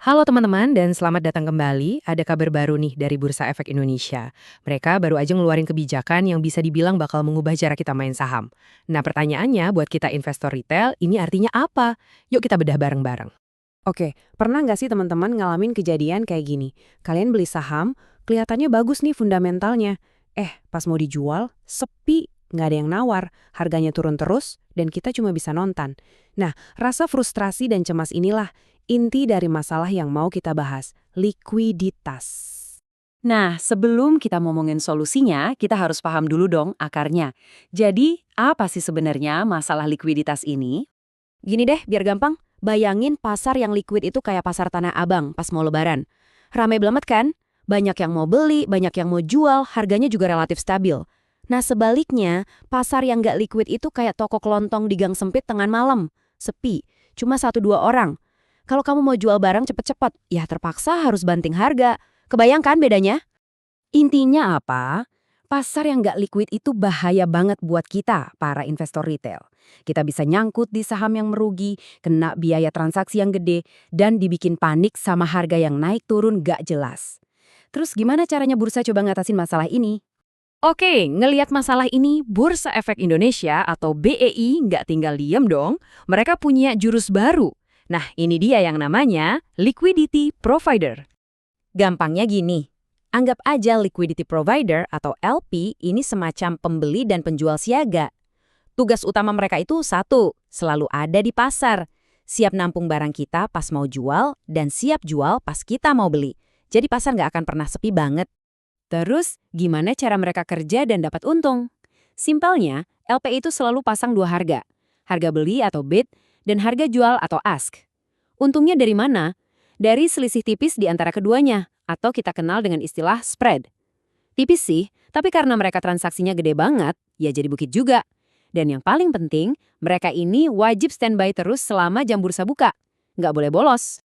Halo teman-teman dan selamat datang kembali. Ada kabar baru nih dari Bursa Efek Indonesia. Mereka baru aja ngeluarin kebijakan yang bisa dibilang bakal mengubah cara kita main saham. Nah pertanyaannya buat kita investor retail, ini artinya apa? Yuk kita bedah bareng-bareng. Oke, pernah nggak sih teman-teman ngalamin kejadian kayak gini? Kalian beli saham, kelihatannya bagus nih fundamentalnya. Pas mau dijual, sepi, nggak ada yang nawar, harganya turun terus, dan kita cuma bisa nonton. Nah, rasa frustrasi dan cemas inilah inti dari masalah yang mau kita bahas, likuiditas. Nah, sebelum kita ngomongin solusinya, kita harus paham dulu dong akarnya. Jadi, apa sih sebenarnya masalah likuiditas ini? Gini deh, biar gampang. Bayangin pasar yang liquid itu kayak pasar Tanah Abang pas mau lebaran. Ramai banget kan? Banyak yang mau beli, banyak yang mau jual, harganya juga relatif stabil. Nah sebaliknya, pasar yang nggak liquid itu kayak toko kelontong di gang sempit tengah malam. Sepi, cuma 1-2 orang. Kalau kamu mau jual barang cepet-cepet, ya terpaksa harus banting harga. Kebayang kan bedanya? Intinya apa? Pasar yang nggak liquid itu bahaya banget buat kita, para investor retail. Kita bisa nyangkut di saham yang merugi, kena biaya transaksi yang gede, dan dibikin panik sama harga yang naik turun nggak jelas. Terus gimana caranya bursa coba ngatasin masalah ini? Oke, ngelihat masalah ini, Bursa Efek Indonesia atau BEI nggak tinggal diem dong. Mereka punya jurus baru. Nah ini dia yang namanya Liquidity Provider. Gampangnya gini, anggap aja liquidity provider atau LP ini semacam pembeli dan penjual siaga. Tugas utama mereka itu satu, selalu ada di pasar. Siap nampung barang kita pas mau jual dan siap jual pas kita mau beli. Jadi pasar nggak akan pernah sepi banget. Terus, gimana cara mereka kerja dan dapat untung? Simpelnya, LP itu selalu pasang dua harga. Harga beli atau bid, dan harga jual atau ask. Untungnya dari mana? Dari selisih tipis di antara keduanya, atau kita kenal dengan istilah spread. Tipis sih, tapi karena mereka transaksinya gede banget, ya jadi bukit juga. Dan yang paling penting, mereka ini wajib standby terus selama jam bursa buka. Nggak boleh bolos.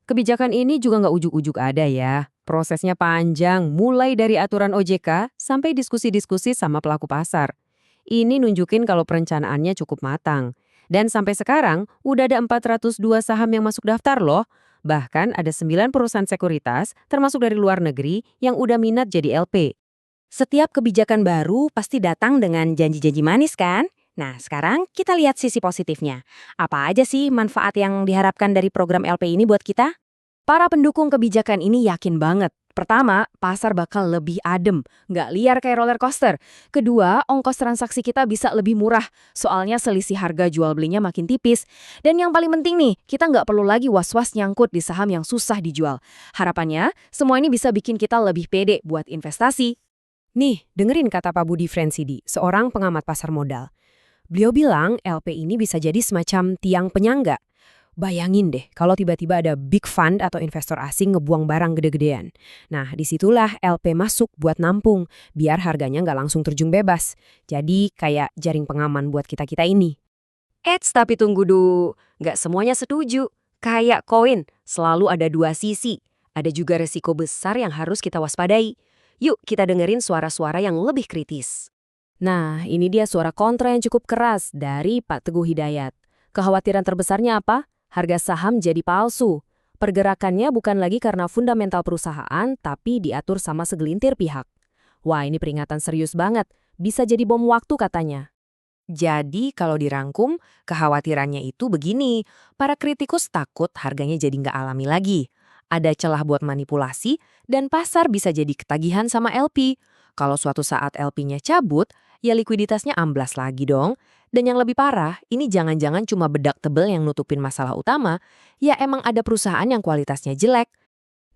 Kebijakan ini juga nggak ujuk-ujuk ada ya. Prosesnya panjang, mulai dari aturan OJK sampai diskusi-diskusi sama pelaku pasar. Ini nunjukin kalau perencanaannya cukup matang. Dan sampai sekarang, udah ada 402 saham yang masuk daftar loh. Bahkan ada 9 perusahaan sekuritas, termasuk dari luar negeri, yang udah minat jadi LP. Setiap kebijakan baru pasti datang dengan janji-janji manis kan? Nah, sekarang kita lihat sisi positifnya. Apa aja sih manfaat yang diharapkan dari program LP ini buat kita? Para pendukung kebijakan ini yakin banget. Pertama, pasar bakal lebih adem, nggak liar kayak roller coaster. Kedua, ongkos transaksi kita bisa lebih murah, soalnya selisih harga jual belinya makin tipis. Dan yang paling penting nih, kita nggak perlu lagi was-was nyangkut di saham yang susah dijual. Harapannya, semua ini bisa bikin kita lebih pede buat investasi. Nih, dengerin kata Pak Budi Frensidi, seorang pengamat pasar modal. Beliau bilang LP ini bisa jadi semacam tiang penyangga. Bayangin deh kalau tiba-tiba ada big fund atau investor asing ngebuang barang gede-gedean. Nah, disitulah LP masuk buat nampung, biar harganya nggak langsung terjun bebas. Jadi kayak jaring pengaman buat kita-kita ini. Tapi tunggu dulu, nggak semuanya setuju. Kayak koin, selalu ada dua sisi. Ada juga resiko besar yang harus kita waspadai. Yuk kita dengerin suara-suara yang lebih kritis. Nah, ini dia suara kontra yang cukup keras dari Pak Teguh Hidayat. Kekhawatiran terbesarnya apa? Harga saham jadi palsu. Pergerakannya bukan lagi karena fundamental perusahaan, tapi diatur sama segelintir pihak. Wah, ini peringatan serius banget. Bisa jadi bom waktu katanya. Jadi kalau dirangkum, kekhawatirannya itu begini. Para kritikus takut harganya jadi nggak alami lagi. Ada celah buat manipulasi, dan pasar bisa jadi ketagihan sama LP. Kalau suatu saat LP-nya cabut, ya likuiditasnya amblas lagi dong. Dan yang lebih parah, ini jangan-jangan cuma bedak tebel yang nutupin masalah utama, ya emang ada perusahaan yang kualitasnya jelek.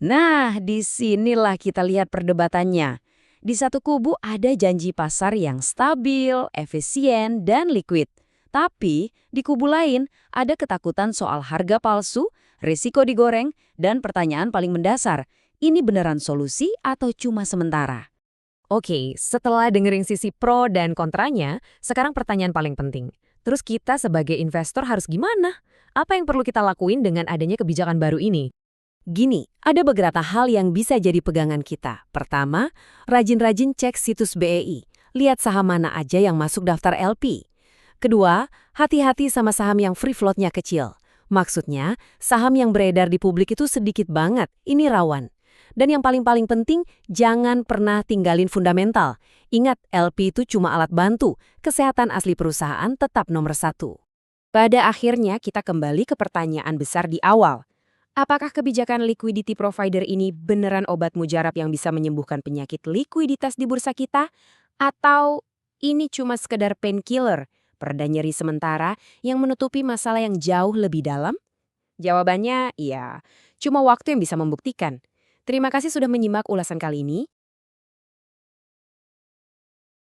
Nah, disinilah kita lihat perdebatannya. Di satu kubu ada janji pasar yang stabil, efisien, dan liquid. Tapi, di kubu lain ada ketakutan soal harga palsu, risiko digoreng, dan pertanyaan paling mendasar, ini beneran solusi atau cuma sementara? Oke, setelah dengerin sisi pro dan kontranya, sekarang pertanyaan paling penting. Terus kita sebagai investor harus gimana? Apa yang perlu kita lakuin dengan adanya kebijakan baru ini? Gini, ada beberapa hal yang bisa jadi pegangan kita. Pertama, rajin-rajin cek situs BEI. Lihat saham mana aja yang masuk daftar LP. Kedua, hati-hati sama saham yang free float-nya kecil. Maksudnya, saham yang beredar di publik itu sedikit banget, ini rawan. Dan yang paling-paling penting, jangan pernah tinggalin fundamental. Ingat, LP itu cuma alat bantu, kesehatan asli perusahaan tetap nomor satu. Pada akhirnya, kita kembali ke pertanyaan besar di awal. Apakah kebijakan liquidity provider ini beneran obat mujarab yang bisa menyembuhkan penyakit likuiditas di bursa kita? Atau ini cuma sekedar painkiller, pereda nyeri sementara yang menutupi masalah yang jauh lebih dalam? Jawabannya, iya, cuma waktu yang bisa membuktikan. Terima kasih sudah menyimak ulasan kali ini.